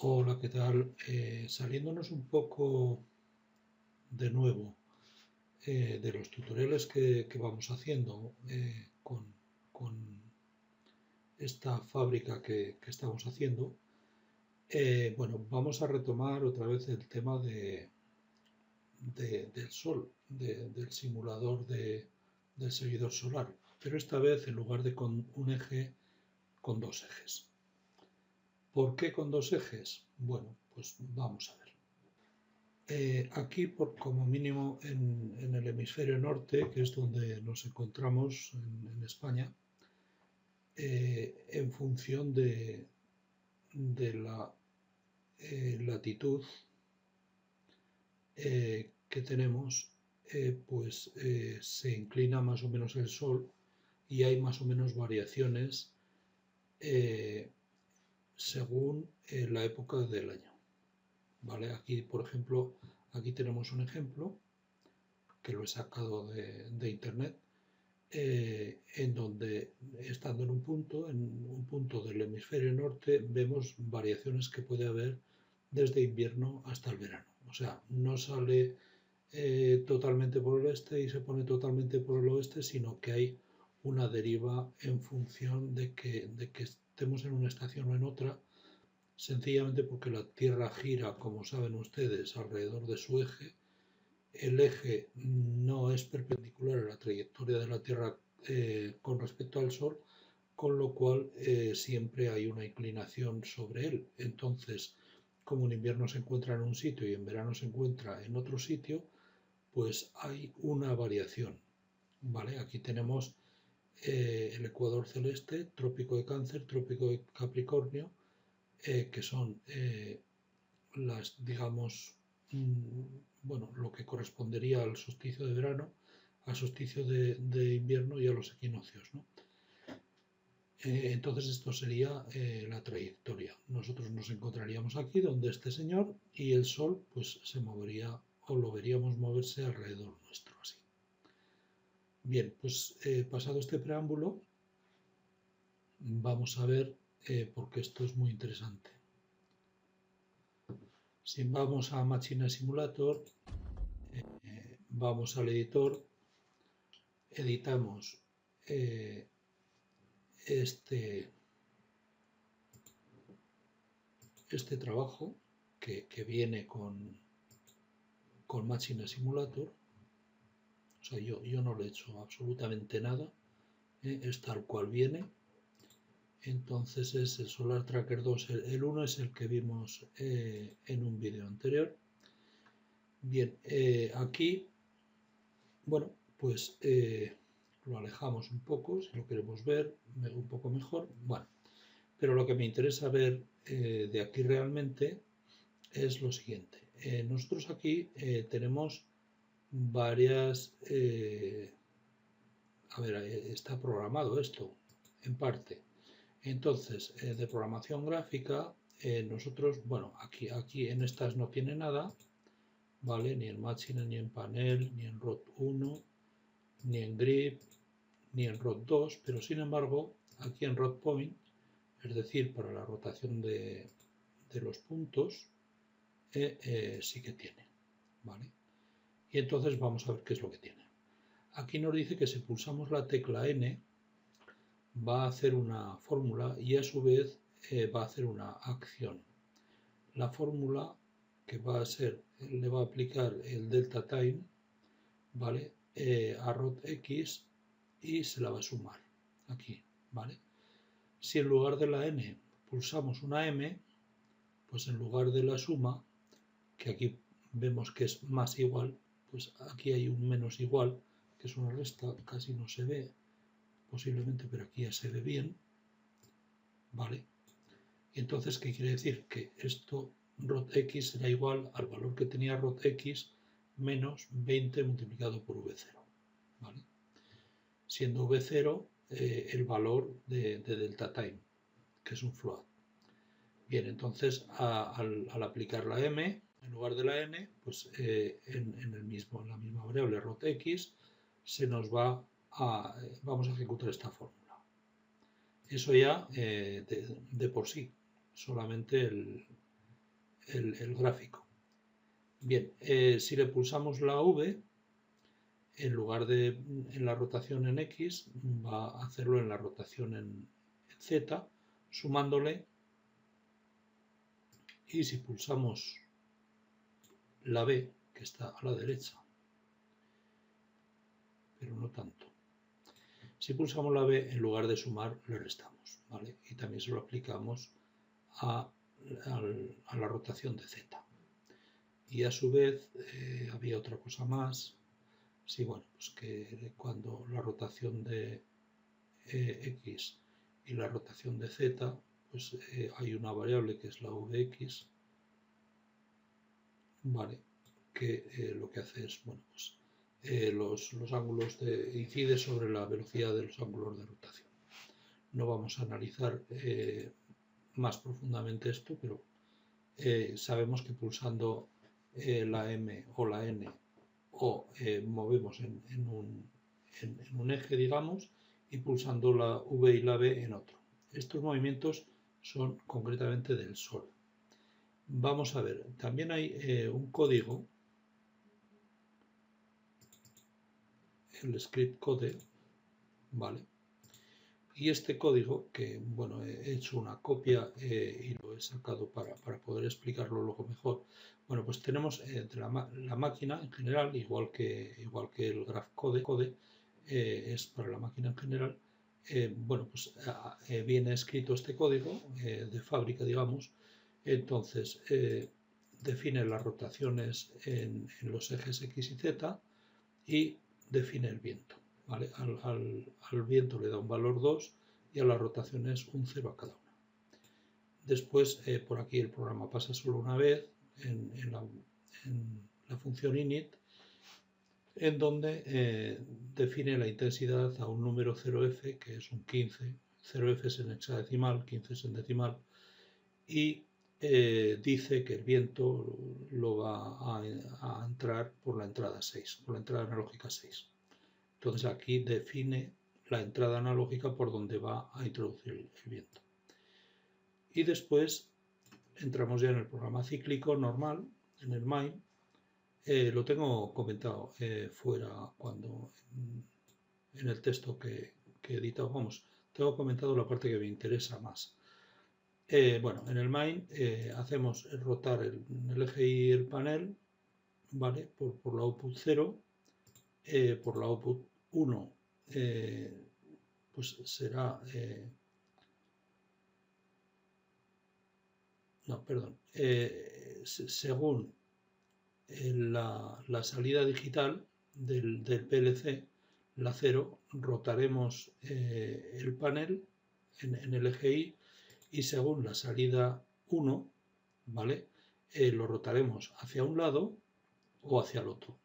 Hola, ¿qué tal? Saliéndonos un poco de nuevo de los tutoriales que vamos haciendo con esta fábrica que estamos haciendo, bueno, vamos a retomar otra vez el tema del Sol, del simulador del seguidor solar, pero esta vez en lugar de con un eje, con dos ejes. ¿Por qué con dos ejes? Bueno, pues vamos a ver. Aquí, como mínimo en el hemisferio norte, que es donde nos encontramos en España, en función de la latitud que tenemos, se inclina más o menos el Sol y hay más o menos variaciones eh, según la época del año. ¿Vale? Aquí, por ejemplo, aquí tenemos un ejemplo que lo he sacado de internet, en donde, estando en un punto del hemisferio norte, vemos variaciones que puede haber desde invierno hasta el verano. O sea, no sale totalmente por el este y se pone totalmente por el oeste, sino que hay una deriva en función de que estemos en una estación o en otra, sencillamente porque la Tierra gira, como saben ustedes, alrededor de su eje. El eje no es perpendicular a la trayectoria de la Tierra con respecto al Sol, con lo cual siempre hay una inclinación sobre él. Entonces, como en invierno se encuentra en un sitio y en verano se encuentra en otro sitio, pues hay una variación. ¿Vale? Aquí tenemos el ecuador celeste, trópico de Cáncer, trópico de Capricornio, que son las, digamos, bueno, lo que correspondería al solsticio de verano, al solsticio de invierno y a los equinoccios, ¿no? Entonces esto sería la trayectoria. Nosotros nos encontraríamos aquí donde este señor y el Sol pues se movería o lo veríamos moverse alrededor nuestro, así. Bien, pues pasado este preámbulo, vamos a ver porque esto es muy interesante. Si vamos a Machine Simulator, vamos al editor, editamos eh, este, este trabajo que viene con Machine Simulator. O sea, yo no le he hecho absolutamente nada, es tal cual viene. Entonces es el Solar Tracker 2, el 1 es el que vimos en un vídeo anterior. Bien, aquí, bueno, pues lo alejamos un poco, si lo queremos ver un poco mejor. Bueno, pero lo que me interesa ver de aquí realmente es lo siguiente. Nosotros aquí tenemos varias... a ver, está programado esto, en parte. Entonces, de programación gráfica, nosotros, bueno, aquí en estas no tiene nada, ¿vale? Ni en Machine, ni en Panel, ni en ROT 1, ni en Grip, ni en ROT 2, pero sin embargo, aquí en ROT Point, es decir, para la rotación de los puntos, sí que tiene, ¿vale? Y entonces vamos a ver qué es lo que tiene. Aquí nos dice que si pulsamos la tecla N va a hacer una fórmula y a su vez va a hacer una acción. La fórmula que va a ser, le va a aplicar el delta time, ¿vale? A ROT X y se la va a sumar aquí, ¿vale? Si en lugar de la N pulsamos una M, pues en lugar de la suma, que aquí vemos que es más igual, pues aquí hay un menos igual, que es una resta, casi no se ve, posiblemente, pero aquí ya se ve bien, ¿vale? Y entonces, ¿qué quiere decir? Que esto, ROT X, será igual al valor que tenía ROT X menos 20 multiplicado por V0, ¿vale? Siendo V0 el valor de delta time, que es un float. Bien, entonces al aplicar la M en lugar de la N, pues en la misma variable ROT X se nos va vamos a ejecutar esta fórmula. Eso ya de por sí, solamente el gráfico. Bien, si le pulsamos la V, en lugar de en la rotación en X, va a hacerlo en la rotación en Z, sumándole. Y si pulsamos la B, que está a la derecha, pero no tanto. Si pulsamos la B, en lugar de sumar, le restamos, ¿vale? Y también se lo aplicamos a la rotación de Z. Y a su vez, había otra cosa más. Sí, bueno, pues que cuando la rotación de X y la rotación de Z, pues hay una variable que es la Vx, ¿vale? Que lo que hace es, bueno, pues los ángulos incide sobre la velocidad de los ángulos de rotación. No vamos a analizar más profundamente esto, pero sabemos que pulsando la M o la N o movemos en un eje, digamos, y pulsando la V y la B en otro. Estos movimientos son concretamente del Sol. Vamos a ver, también hay un código, el script code, ¿vale? Y este código, que bueno, he hecho una copia y lo he sacado para poder explicarlo luego mejor. Bueno, pues tenemos la máquina en general, igual que el graph code es para la máquina en general. Bueno, pues viene escrito este código de fábrica, digamos. Entonces, define las rotaciones en los ejes X y Z y define el viento. ¿Vale? Al viento le da un valor 2 y a las rotaciones un 0 a cada una. Después, por aquí el programa pasa solo una vez en la función init, en donde define la intensidad a un número 0f, que es un 15. 0f es en hexadecimal, 15 es en decimal, y dice que el viento lo va a entrar por la entrada 6, por la entrada analógica 6. Entonces aquí define la entrada analógica por donde va a introducir el viento. Y después entramos ya en el programa cíclico normal, en el main. Lo tengo comentado fuera cuando en el texto que he editado, vamos, tengo comentado la parte que me interesa más. Bueno, en el main hacemos rotar el eje y el panel, ¿vale? Por la output 0, por la output 1, pues será... no, perdón. Según la salida digital del PLC, la 0, rotaremos el panel en el eje Y, y según la salida 1, ¿vale? Lo rotaremos hacia un lado o hacia el otro.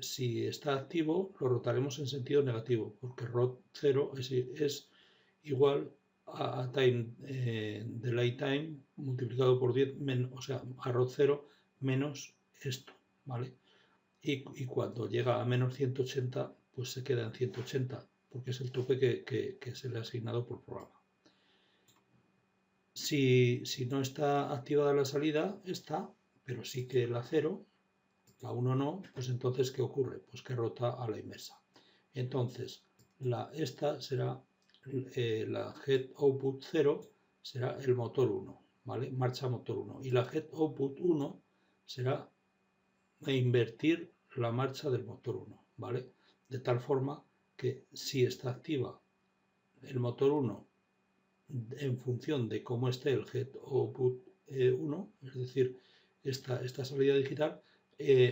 Si está activo, lo rotaremos en sentido negativo, porque rot 0 es igual a time, delay time multiplicado por 10, o sea, a rot 0 menos esto, ¿vale? Y cuando llega a menos 180, pues se queda en 180, porque es el tope que se le ha asignado por programa. Si no está activada la salida, está, pero sí que la 0, la 1 no, pues entonces, ¿qué ocurre? Pues que rota a la inversa. Entonces, esta será la head output 0, será el motor 1, ¿vale? Marcha motor 1. Y la head output 1 será invertir la marcha del motor 1, ¿vale? De tal forma que si está activa el motor 1 en función de cómo esté el head output 1, es decir, esta salida digital,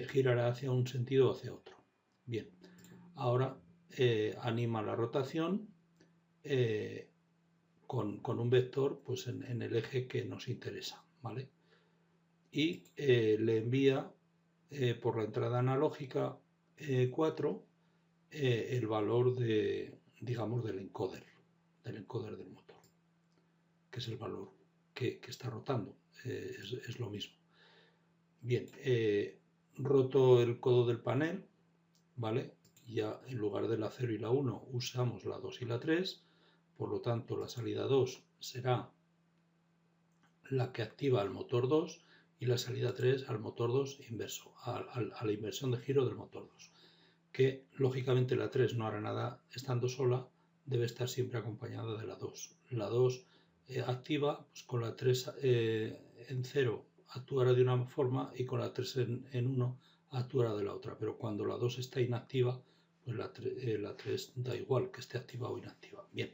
girará hacia un sentido o hacia otro. Bien, ahora anima la rotación con un vector pues en el eje que nos interesa, ¿vale? Y le envía por la entrada analógica 4 el valor digamos, del encoder del motor, que es el valor que está rotando, es lo mismo. Bien, roto el codo del panel, ¿vale? Ya en lugar de la 0 y la 1 usamos la 2 y la 3, por lo tanto la salida 2 será la que activa al motor 2 y la salida 3 al motor 2 inverso, a la inversión de giro del motor 2. Que lógicamente la 3 no hará nada estando sola, debe estar siempre acompañada de la 2. La 2 activa, pues con la 3 en 0 actuará de una forma y con la 3 en 1 actuará de la otra. Pero cuando la 2 está inactiva, pues la 3 da igual que esté activa o inactiva. Bien,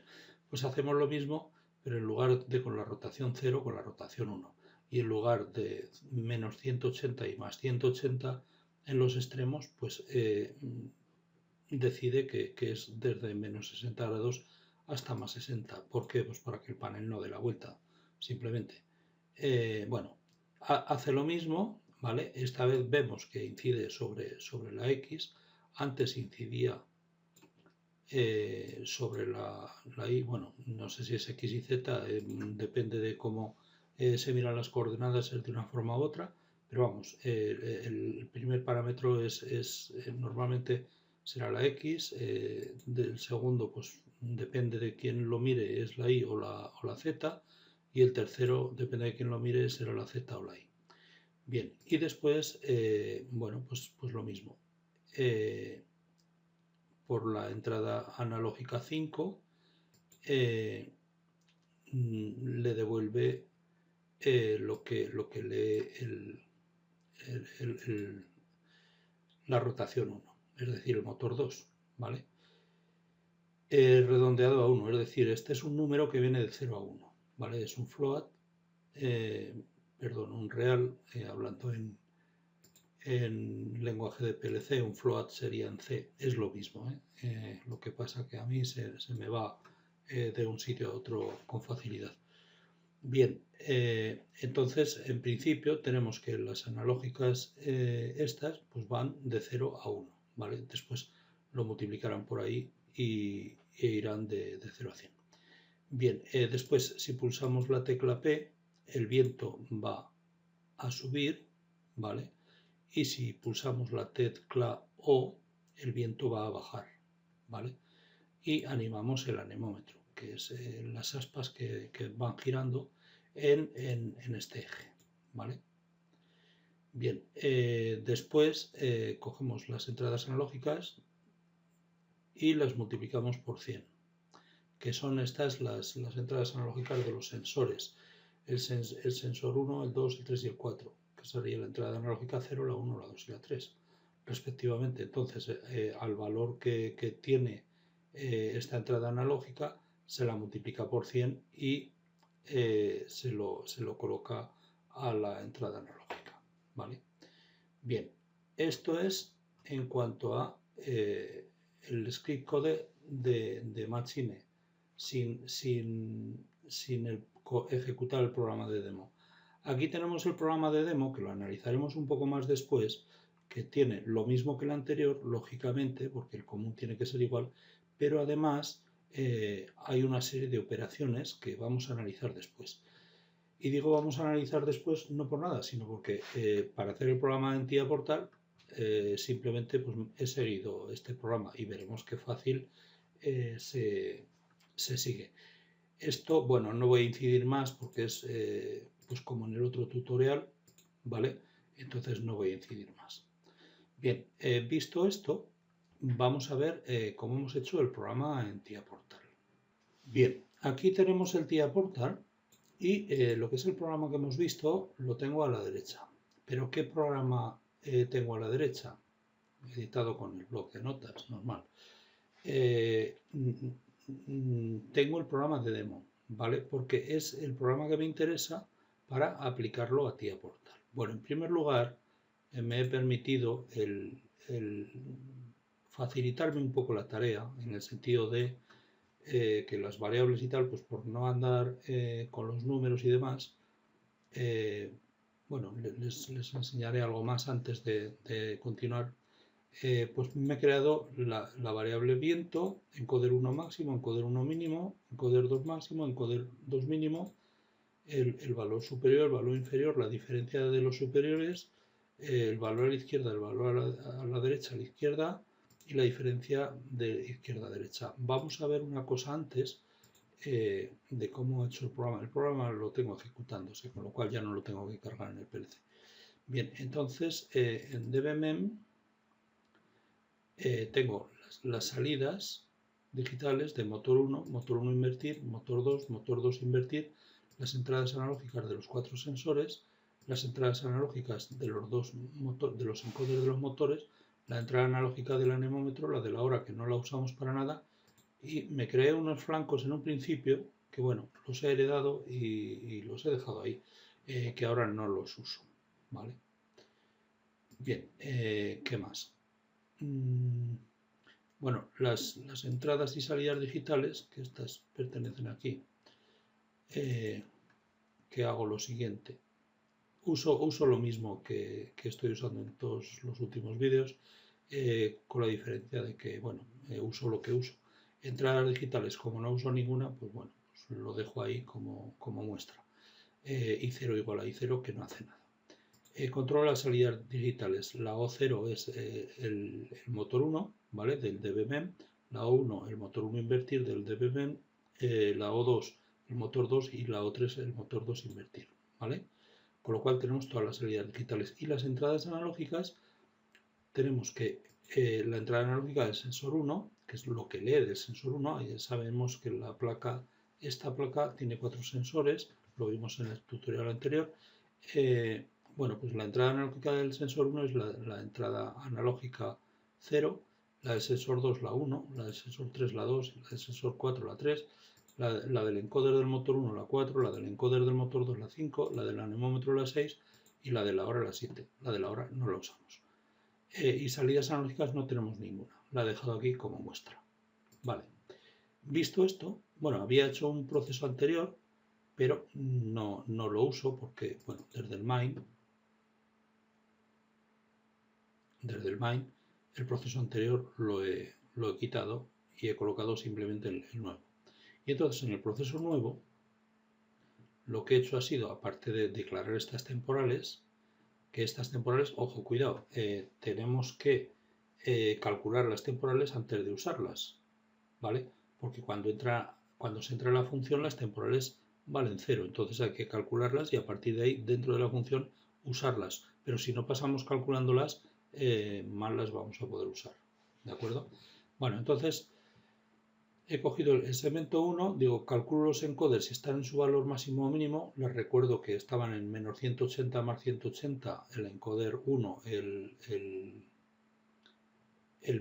pues hacemos lo mismo, pero en lugar de con la rotación 0, con la rotación 1. Y en lugar de menos 180 y más 180 en los extremos, pues decide que es desde menos 60 grados hasta más 60. ¿Por qué? Pues para que el panel no dé la vuelta, simplemente. Bueno, hace lo mismo, ¿vale? Esta vez vemos que incide sobre la X. Antes incidía sobre la Y. Bueno, no sé si es X y Z, depende de cómo se miran las coordenadas, es de una forma u otra. Pero vamos, el primer parámetro es normalmente será la X, del segundo pues depende de quién lo mire, es la Y o la Z, y el tercero depende de quién lo mire, será la Z o la Y. Bien, y después, bueno, pues lo mismo. Por la entrada analógica 5 le devuelve lo que lee la rotación 1, es decir, el motor 2, ¿vale? Redondeado a 1, es decir, este es un número que viene de 0 a 1, ¿vale? Es un float, perdón, un real, hablando en lenguaje de PLC, un float sería en C, es lo mismo, lo que pasa que a mí se me va de un sitio a otro con facilidad. Bien, entonces en principio tenemos que las analógicas estas pues van de 0 a 1, ¿vale? Después lo multiplicarán por ahí e irán de 0 a 100. Bien, después si pulsamos la tecla P, el viento va a subir, ¿vale? Y si pulsamos la tecla O, el viento va a bajar, ¿vale? Y animamos el anemómetro, que es las aspas que van girando en este eje, ¿vale? Bien, después cogemos las entradas analógicas y las multiplicamos por 100, que son estas las entradas analógicas de los sensores. El sensor 1, el 2, el 3 y el 4, que sería la entrada analógica 0, la 1, la 2 y la 3, respectivamente. Entonces, al valor que tiene esta entrada analógica, se la multiplica por 100 y se lo coloca a la entrada analógica, ¿vale? Bien, esto es en cuanto a el script code de Machine, sin ejecutar el programa de demo. Aquí tenemos el programa de demo, que lo analizaremos un poco más después, que tiene lo mismo que el anterior, lógicamente, porque el común tiene que ser igual, pero además hay una serie de operaciones que vamos a analizar después. Y digo vamos a analizar después no por nada, sino porque para hacer el programa en TIA Portal simplemente pues, he seguido este programa y veremos qué fácil se sigue. Esto, bueno, no voy a incidir más porque es pues como en el otro tutorial, ¿vale? Entonces no voy a incidir más. Bien, visto esto, vamos a ver cómo hemos hecho el programa en TIA Portal. Bien, aquí tenemos el TIA Portal y lo que es el programa que hemos visto lo tengo a la derecha. Pero ¿qué programa tengo a la derecha? Editado con el bloc de notas, normal. Tengo el programa de demo, ¿vale? Porque es el programa que me interesa para aplicarlo a TIA Portal. Bueno, en primer lugar, me he permitido el facilitarme un poco la tarea, en el sentido de que las variables y tal, pues por no andar con los números y demás, bueno, les enseñaré algo más antes de continuar. Pues me he creado la variable viento, encoder 1 máximo, encoder 1 mínimo, encoder 2 máximo, encoder 2 mínimo, el valor superior, el valor inferior, la diferencia de los superiores, el valor a la izquierda, el valor a la derecha, a la izquierda, y la diferencia de izquierda a derecha. Vamos a ver una cosa antes, de cómo he hecho el programa. El programa lo tengo ejecutándose, con lo cual ya no lo tengo que cargar en el PLC. Bien, entonces en DBMEM tengo las salidas digitales de motor 1 invertir, motor 2 invertir, las entradas analógicas de los 4 sensores, las entradas analógicas de los encoders de los motores, la entrada analógica del anemómetro, la de la hora que no la usamos para nada, y me creé unos flancos en un principio que bueno, los he heredado y los he dejado ahí, que ahora no los uso, ¿vale? Bien, ¿qué más? Bueno, las entradas y salidas digitales, que estas pertenecen aquí, que hago lo siguiente. Uso lo mismo que estoy usando en todos los últimos vídeos, con la diferencia de que, bueno, uso lo que uso. Entradas digitales, como no uso ninguna, pues bueno, pues lo dejo ahí como muestra. I0 igual a I0, que no hace nada. Controla las salidas digitales. La O0 es el motor 1, ¿vale? Del DBMEM. La O1, el motor 1 invertir del DBMEM. La O2, el motor 2 y la O3, el motor 2 invertir, ¿vale? Con lo cual tenemos todas las salidas digitales. Y las entradas analógicas, tenemos que la entrada analógica del sensor 1, que es lo que lee del sensor 1, ya sabemos que esta placa tiene 4 sensores, lo vimos en el tutorial anterior. Bueno, pues la entrada analógica del sensor 1 es la entrada analógica 0, la del sensor 2 la 1, la del sensor 3 la 2, la del sensor 4 la 3, la del encoder del motor 1 la 4, la del encoder del motor 2 la 5, la del anemómetro la 6 y la de la hora la 7. La de la hora no la usamos. Y salidas analógicas no tenemos ninguna. La he dejado aquí como muestra. Vale. Visto esto, bueno, había hecho un proceso anterior, pero no lo uso porque, bueno, desde el main, el proceso anterior lo he quitado y he colocado simplemente el nuevo. Y entonces en el proceso nuevo, lo que he hecho ha sido, aparte de declarar estas temporales, que estas temporales, ojo, cuidado, tenemos que calcular las temporales antes de usarlas, ¿vale? Porque cuando se entra en la función, las temporales valen 0, entonces hay que calcularlas y a partir de ahí, dentro de la función, usarlas. Pero si no pasamos calculándolas, mal las vamos a poder usar, ¿de acuerdo? Bueno, entonces he cogido el segmento 1, digo, calculo los encoders si están en su valor máximo o mínimo. Les recuerdo que estaban en menos 180 más 180, el encoder 1, el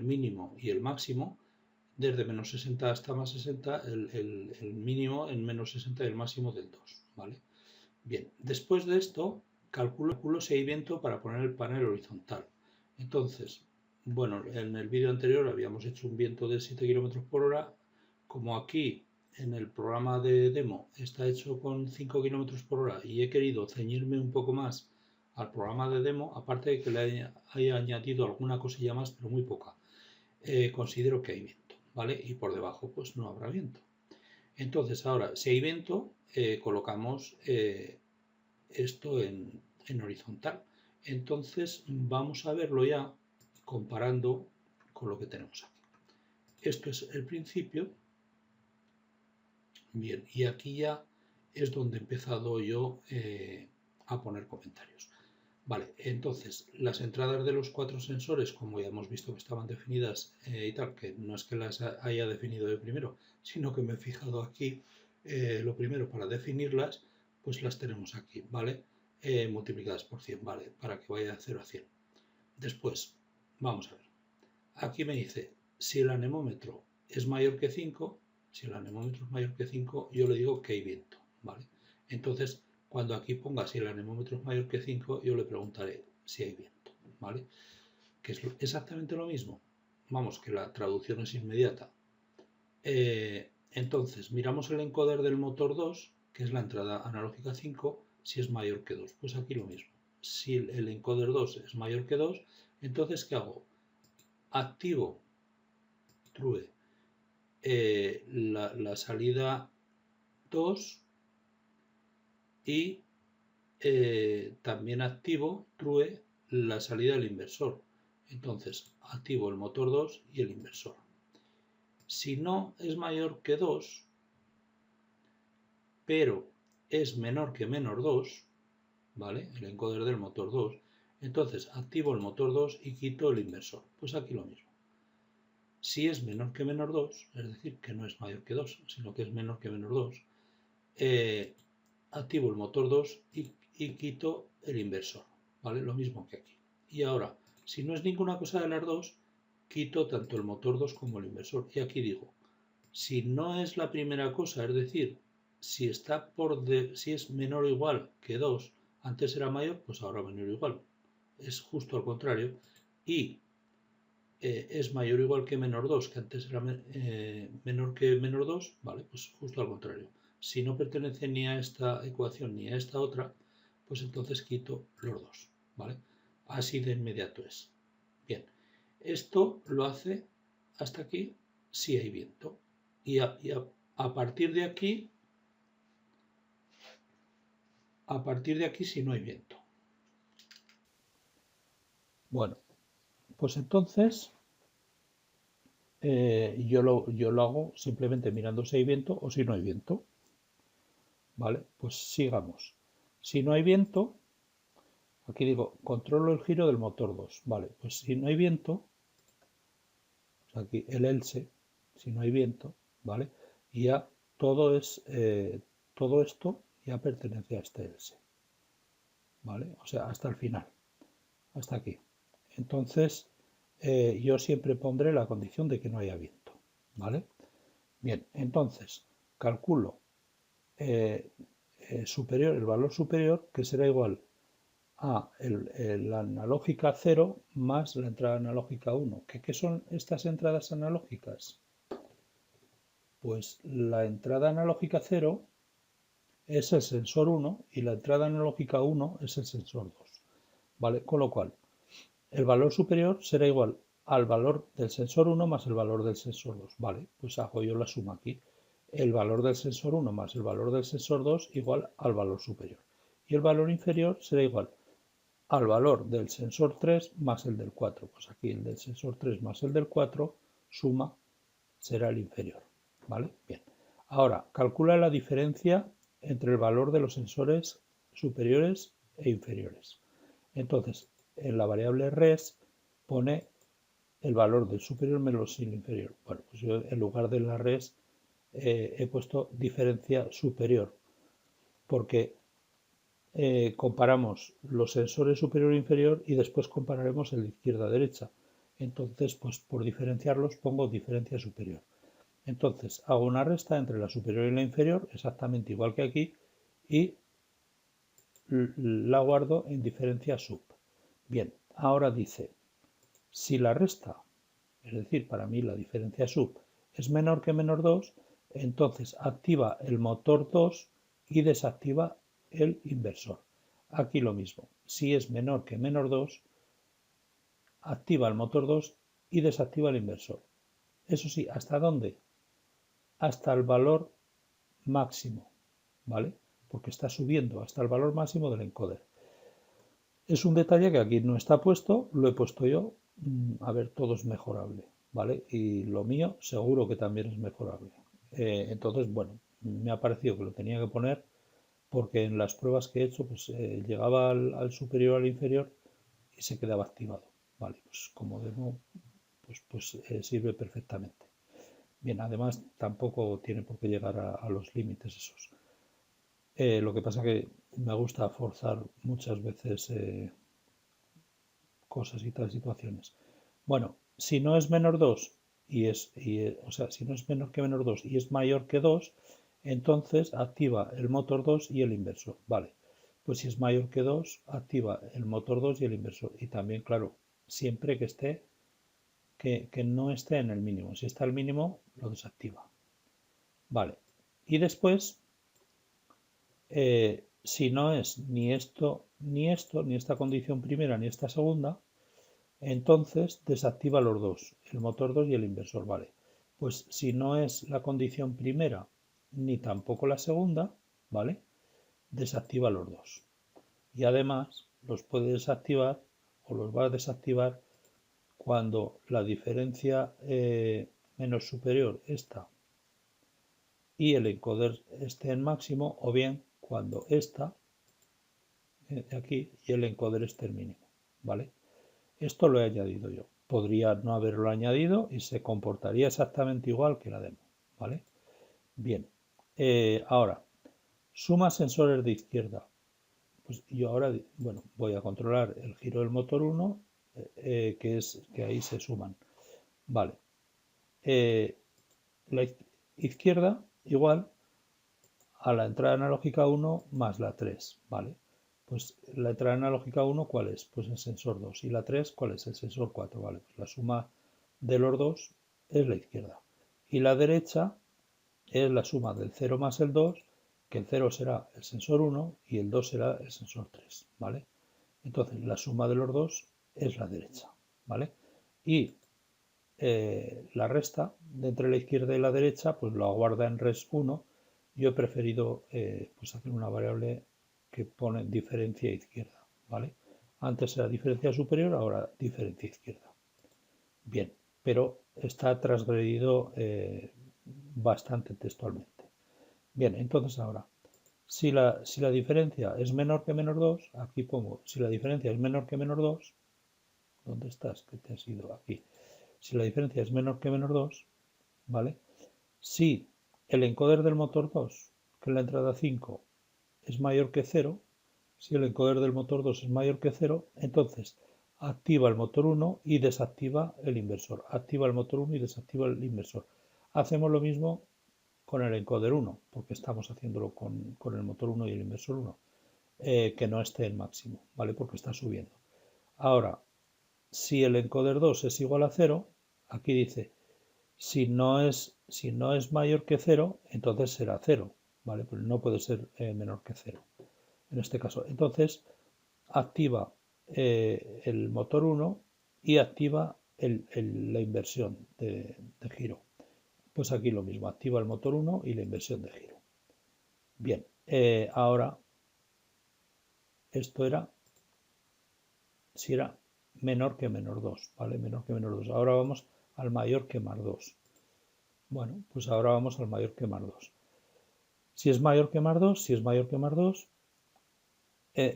mínimo y el máximo. Desde menos 60 hasta más 60, el mínimo en menos 60 y el máximo del 2, ¿vale? Bien, después de esto, calculo si hay viento para poner el panel horizontal. Entonces, bueno, en el vídeo anterior habíamos hecho un viento de 7 km por hora. Como aquí en el programa de demo está hecho con 5 km por hora y he querido ceñirme un poco más al programa de demo, aparte de que le haya añadido alguna cosilla más, pero muy poca, considero que hay viento, ¿vale? Y por debajo pues no habrá viento. Entonces ahora, si hay viento, colocamos esto en horizontal. Entonces vamos a verlo ya comparando con lo que tenemos aquí. Esto es el principio. Bien, y aquí ya es donde he empezado yo a poner comentarios. Vale, entonces las entradas de los 4 sensores, como ya hemos visto que estaban definidas y tal, que no es que las haya definido de primero, sino que me he fijado aquí, lo primero para definirlas, pues las tenemos aquí, ¿vale? Multiplicadas por 100, ¿vale? Para que vaya de 0 a 100. Después, vamos a ver. Aquí me dice, si el anemómetro es mayor que 5, si el anemómetro es mayor que 5, yo le digo que hay viento, ¿vale? Entonces, cuando aquí ponga si el anemómetro es mayor que 5, yo le preguntaré si hay viento, ¿vale? Que es exactamente lo mismo. Vamos, que la traducción es inmediata. Entonces, miramos el encoder del motor 2, que es la entrada analógica 5, si es mayor que 2. Pues aquí lo mismo. Si el encoder 2 es mayor que 2, entonces, ¿qué hago? Activo true la salida 2 y también activo true la salida del inversor. Entonces activo el motor 2 y el inversor. Si no es mayor que 2, pero es menor que menor 2, ¿vale? El encoder del motor 2. Entonces activo el motor 2 y quito el inversor. Pues aquí lo mismo. Si es menor que menor 2, es decir, que no es mayor que 2, sino que es menor que menor 2, activo el motor 2 y quito el inversor, ¿vale? Lo mismo que aquí. Y ahora, si no es ninguna cosa de las dos, quito tanto el motor 2 como el inversor. Y aquí digo, si no es la primera cosa, es decir, si está si es menor o igual que 2, antes era mayor, pues ahora menor o igual. Es justo al contrario. Y es mayor o igual que menor 2, que antes era menor que menor 2, vale, pues justo al contrario. Si no pertenece ni a esta ecuación ni a esta otra, pues entonces quito los dos, ¿vale? Así de inmediato es. Bien, esto lo hace hasta aquí si hay viento. Y a partir de aquí, si no hay viento. Bueno, pues entonces yo lo hago simplemente mirando si hay viento o si no hay viento. ¿Vale? Pues sigamos. Si no hay viento, aquí digo, controlo el giro del motor 2. Vale, pues si no hay viento, pues aquí el else, si no hay viento, ¿vale? Y ya todo esto ya pertenece a este else. ¿Vale? O sea, hasta el final, hasta aquí. Entonces, yo siempre pondré la condición de que no haya viento. ¿Vale? Bien, entonces, calculo el valor superior, que será igual a la analógica 0 más la entrada analógica 1. ¿Qué son estas entradas analógicas? Pues la entrada analógica 0 es el sensor 1 y la entrada analógica 1 es el sensor 2. ¿Vale? Con lo cual, el valor superior será igual al valor del sensor 1 más el valor del sensor 2. Vale, pues hago yo la suma aquí. El valor del sensor 1 más el valor del sensor 2 igual al valor superior. Y el valor inferior será igual al valor del sensor 3 más el del 4. Pues aquí el del sensor 3 más el del 4, suma, será el inferior. ¿Vale? Bien. Ahora, calcula la diferencia entre el valor de los sensores superiores e inferiores. Entonces, en la variable res pone el valor del superior menos el inferior. Bueno, pues yo en lugar de la res he puesto diferencia superior, porque comparamos los sensores superior e inferior y después compararemos el de izquierda a derecha. Entonces, pues por diferenciarlos pongo diferencia superior. Entonces, hago una resta entre la superior y la inferior, exactamente igual que aquí, y la guardo en diferencia sub. Bien, ahora dice, si la resta, es decir, para mí la diferencia sub, es menor que menor 2, entonces activa el motor 2 y desactiva el inversor. Aquí lo mismo, si es menor que menor 2, activa el motor 2 y desactiva el inversor. Eso sí, ¿hasta dónde? Hasta el valor máximo, ¿vale? Porque está subiendo hasta el valor máximo del encoder. Es un detalle que aquí no está puesto, lo he puesto yo. A ver, todo es mejorable, ¿vale? Y lo mío seguro que también es mejorable. Entonces, bueno, me ha parecido que lo tenía que poner porque en las pruebas que he hecho, pues llegaba al superior o al inferior y se quedaba activado. Vale, pues como demo, pues sirve perfectamente. Bien, además tampoco tiene por qué llegar a los límites esos. Lo que pasa que me gusta forzar muchas veces cosas y tal situaciones. Bueno, si no es menor 2 o sea, si no es menor que menor 2 y es mayor que 2, entonces activa el motor 2 y el inversor. Vale, pues si es mayor que 2, activa el motor 2 y el inversor. Y también, claro, siempre que esté, que no esté en el mínimo. Si está al mínimo, lo desactiva. Vale, y después, si no es ni esto, ni esto, ni esta condición primera, ni esta segunda, entonces desactiva los dos, el motor 2 y el inversor, vale. Pues si no es la condición primera ni tampoco la segunda, ¿vale? Desactiva los dos. Y además los puede desactivar o los va a desactivar cuando la diferencia menos superior, esta, y el encoder esté en máximo, o bien cuando esta de aquí y el encoder esté en mínimo, ¿vale? Esto lo he añadido yo. Podría no haberlo añadido y se comportaría exactamente igual que la demo, ¿vale? Bien, ahora, suma sensores de izquierda. Pues yo ahora, bueno, voy a controlar el giro del motor 1, que es que ahí se suman. Vale. La izquierda igual a la entrada analógica 1 más la 3, ¿vale? Pues la entrada analógica 1, ¿cuál es? Pues el sensor 2. Y la 3, ¿cuál es? El sensor 4, ¿vale? Pues la suma de los dos es la izquierda. Y la derecha es la suma del 0 más el 2, que el 0 será el sensor 1 y el 2 será el sensor 3, ¿vale? Entonces la suma de los dos es la derecha, ¿vale? Y la resta de entre la izquierda y la derecha, pues lo guarda en res1. Yo he preferido pues hacer una variable que pone diferencia izquierda, ¿vale? Antes era diferencia superior, ahora diferencia izquierda. Bien, pero está transgredido bastante textualmente. Bien, entonces ahora, si la diferencia es menor que menos 2, aquí pongo, si la diferencia es menor que menos 2, ¿dónde estás? Que te has ido aquí. Si la diferencia es menor que menos 2, ¿vale? Si el encoder del motor 2, que es la entrada 5, es mayor que 0, si el encoder del motor 2 es mayor que 0, entonces activa el motor 1 y desactiva el inversor. Activa el motor 1 y desactiva el inversor. Hacemos lo mismo con el encoder 1, porque estamos haciéndolo con el motor 1 y el inversor 1, que no esté en máximo, ¿vale? Porque está subiendo. Ahora, si el encoder 2 es igual a 0, aquí dice, si no es mayor que 0, entonces será 0, ¿vale? Pero no puede ser menor que 0 en este caso. Entonces, activa el motor 1 y activa la inversión de giro. Pues aquí lo mismo, activa el motor 1 y la inversión de giro. Bien, ahora esto era si era menor que menos 2, ¿vale? Menor que menos 2. Ahora vamos al mayor que más 2. Bueno, pues ahora vamos al mayor que más 2. Si es mayor que más 2, si es mayor que más 2,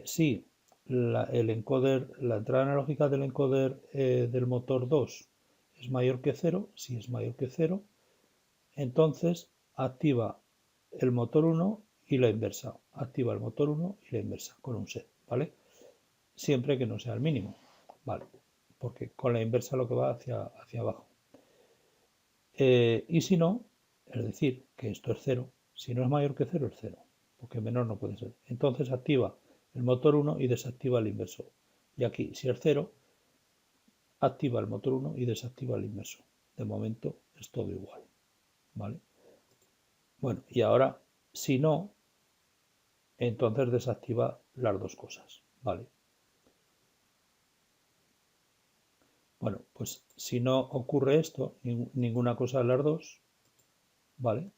si el encoder, la entrada analógica del encoder del motor 2 es mayor que 0, si es mayor que 0, entonces activa el motor 1 y la inversa. Activa el motor 1 y la inversa con un set, ¿vale? Siempre que no sea el mínimo, ¿vale? Porque con la inversa lo que va hacia abajo. Y si no, es decir, que esto es 0, si no es mayor que 0 es 0, porque menor no puede ser. Entonces activa el motor 1 y desactiva el inversor. Y aquí, si es 0, activa el motor 1 y desactiva el inversor. De momento es todo igual, ¿vale? Bueno, y ahora, si no, entonces desactiva las dos cosas, ¿vale? Bueno, pues si no ocurre esto, ninguna cosa de las dos, ¿vale?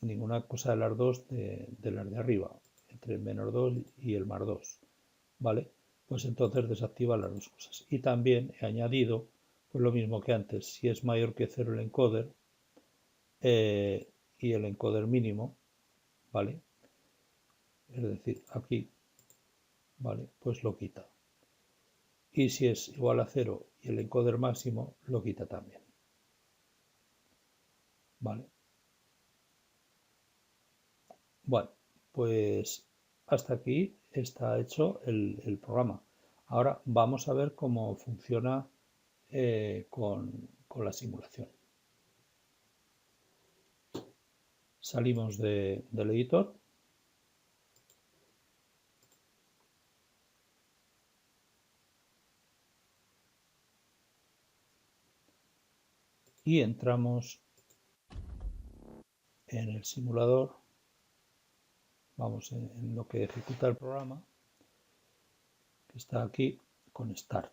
Ninguna cosa de las dos de las de arriba, entre el menos 2 y el más 2, ¿vale? Pues entonces desactiva las dos cosas. Y también he añadido, pues lo mismo que antes, si es mayor que 0 el encoder y el encoder mínimo, ¿vale? Es decir, aquí, ¿vale? Pues lo quita. Y si es igual a 0 y el encoder máximo, lo quita también, ¿vale? Bueno, pues hasta aquí está hecho el programa. Ahora vamos a ver cómo funciona con la simulación. Salimos del editor. Y entramos en el simulador. Vamos en lo que ejecuta el programa, que está aquí con Start.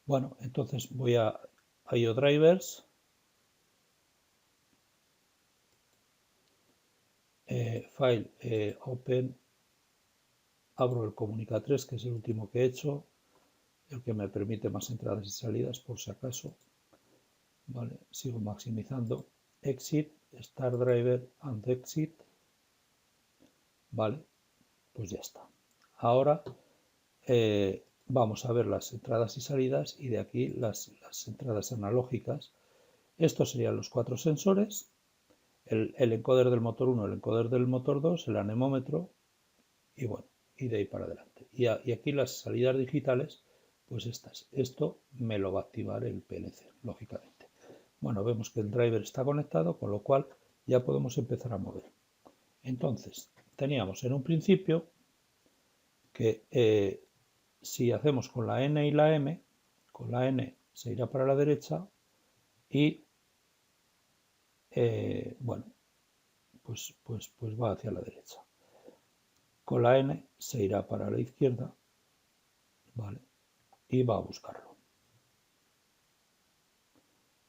Bueno, entonces voy a IODrivers, File, Open, abro el Comunica3, que es el último que he hecho, el que me permite más entradas y salidas por si acaso. Vale, sigo maximizando. Exit, Start Driver and Exit. Vale, pues ya está. Ahora vamos a ver las entradas y salidas y de aquí las entradas analógicas. Estos serían los 4 sensores, el encoder del motor 1, el encoder del motor 2, el anemómetro y bueno, y de ahí para adelante. Y aquí las salidas digitales, pues estas. Esto me lo va a activar el PLC, lógicamente. Bueno, vemos que el driver está conectado, con lo cual ya podemos empezar a mover. Entonces, teníamos en un principio que si hacemos con la N y la M, con la N se irá para la derecha y bueno, pues va hacia la derecha. Con la N se irá para la izquierda, ¿vale? Y va a buscarlo.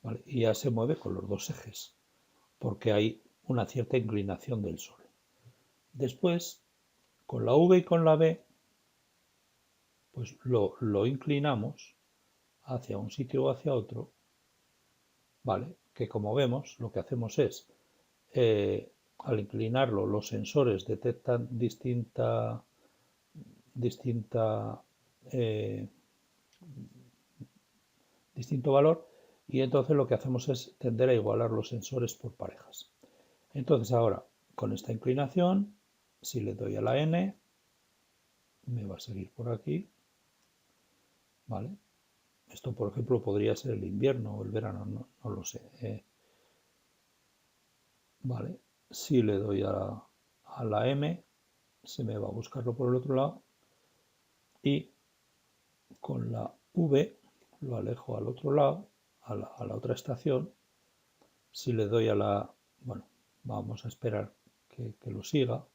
¿Vale? Y ya se mueve con los dos ejes, porque hay una cierta inclinación del Sol. Después, con la V y con la B, pues lo inclinamos hacia un sitio o hacia otro, ¿vale? Que como vemos, lo que hacemos es, al inclinarlo, los sensores detectan distinta distinto valor y entonces lo que hacemos es tender a igualar los sensores por parejas. Entonces ahora, con esta inclinación, si le doy a la N, me va a seguir por aquí, ¿vale? Esto, por ejemplo, podría ser el invierno o el verano, no lo sé. Vale, si le doy a la M, se me va a buscarlo por el otro lado y con la V lo alejo al otro lado, a la otra estación. Si le doy a la... Bueno, vamos a esperar que lo siga.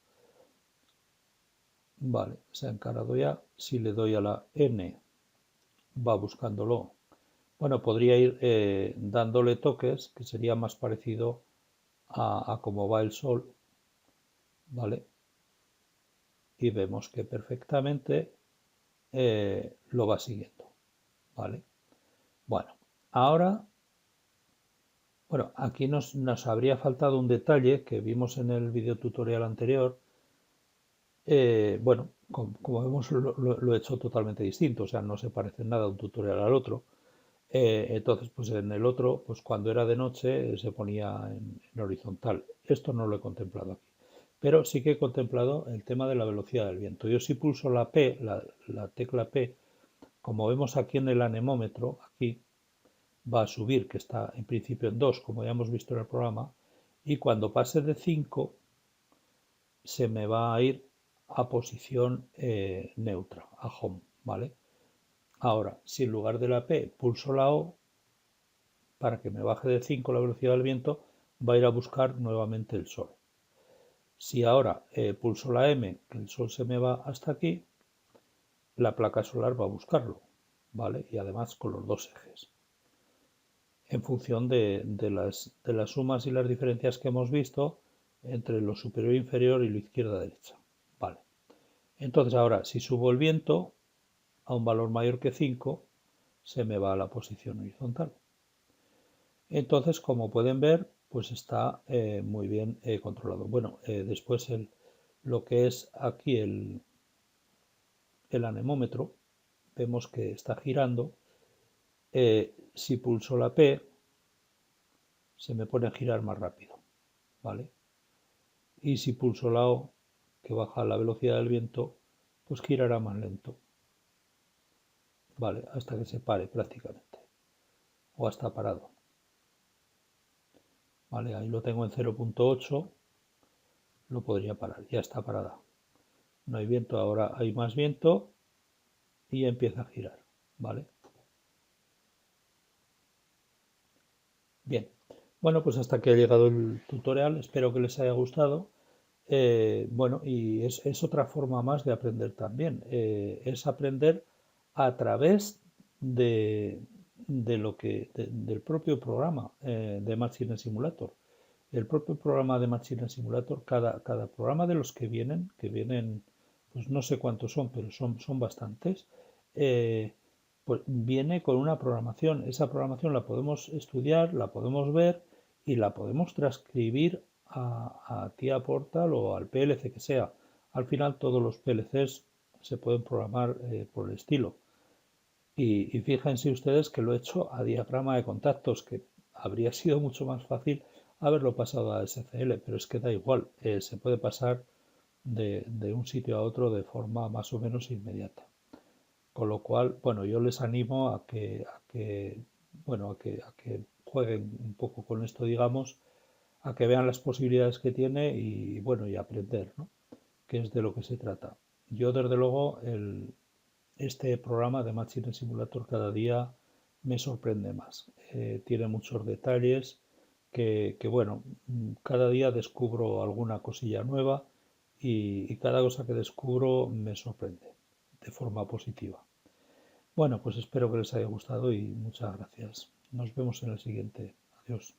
Vale, se ha encarado ya. Si le doy a la N, va buscándolo. Bueno, podría ir dándole toques, que sería más parecido a cómo va el Sol. Vale. Y vemos que perfectamente lo va siguiendo. ¿Vale? Bueno, ahora, bueno, aquí nos habría faltado un detalle que vimos en el video tutorial anterior. Bueno, como vemos lo he hecho totalmente distinto, o sea, no se parece en nada un tutorial al otro. Entonces, pues en el otro, pues cuando era de noche se ponía en horizontal. Esto no lo he contemplado aquí. Pero sí que he contemplado el tema de la velocidad del viento. Yo si pulso la P, la tecla P, como vemos aquí en el anemómetro, aquí va a subir, que está en principio en 2, como ya hemos visto en el programa, y cuando pase de 5 se me va a ir a posición neutra, a home, ¿vale? Ahora, si en lugar de la P pulso la O, para que me baje de 5 la velocidad del viento, va a ir a buscar nuevamente el Sol. Si ahora pulso la M, que el Sol se me va hasta aquí, la placa solar va a buscarlo, ¿vale? Y además con los dos ejes. En función de las sumas y las diferencias que hemos visto entre lo superior e inferior y lo izquierda-derecha. Vale. Entonces ahora, si subo el viento a un valor mayor que 5, se me va a la posición horizontal. Entonces, como pueden ver, pues está muy bien controlado. Bueno, después lo que es aquí el anemómetro, vemos que está girando. Si pulso la P, se me pone a girar más rápido, ¿vale? Y si pulso la O, que baja la velocidad del viento, pues girará más lento, ¿vale? Hasta que se pare prácticamente, o hasta parado. ¿Vale? Ahí lo tengo en 0.8, lo podría parar, ya está parada. No hay viento, ahora hay más viento y empieza a girar, ¿vale? Bien, bueno, pues hasta aquí ha llegado el tutorial, espero que les haya gustado. Bueno, y es otra forma más de aprender también, es aprender a través de lo del propio programa de Machine Simulator. El propio programa de Machine Simulator, cada programa de los que vienen, pues no sé cuántos son, pero son bastantes, Pues viene con una programación. Esa programación la podemos estudiar, la podemos ver y la podemos transcribir a TIA Portal o al PLC que sea. Al final todos los PLCs se pueden programar por el estilo. Y fíjense ustedes que lo he hecho a diagrama de contactos, que habría sido mucho más fácil haberlo pasado a SCL, pero es que da igual, se puede pasar de un sitio a otro de forma más o menos inmediata. Con lo cual, bueno, yo les animo bueno, a que jueguen un poco con esto, digamos, a que vean las posibilidades que tiene y, bueno, y aprender, ¿no? Que es de lo que se trata. Yo, desde luego, este programa de Machine Simulator cada día me sorprende más. Tiene muchos detalles bueno, cada día descubro alguna cosilla nueva y cada cosa que descubro me sorprende de forma positiva. Bueno, pues espero que les haya gustado y muchas gracias. Nos vemos en el siguiente. Adiós.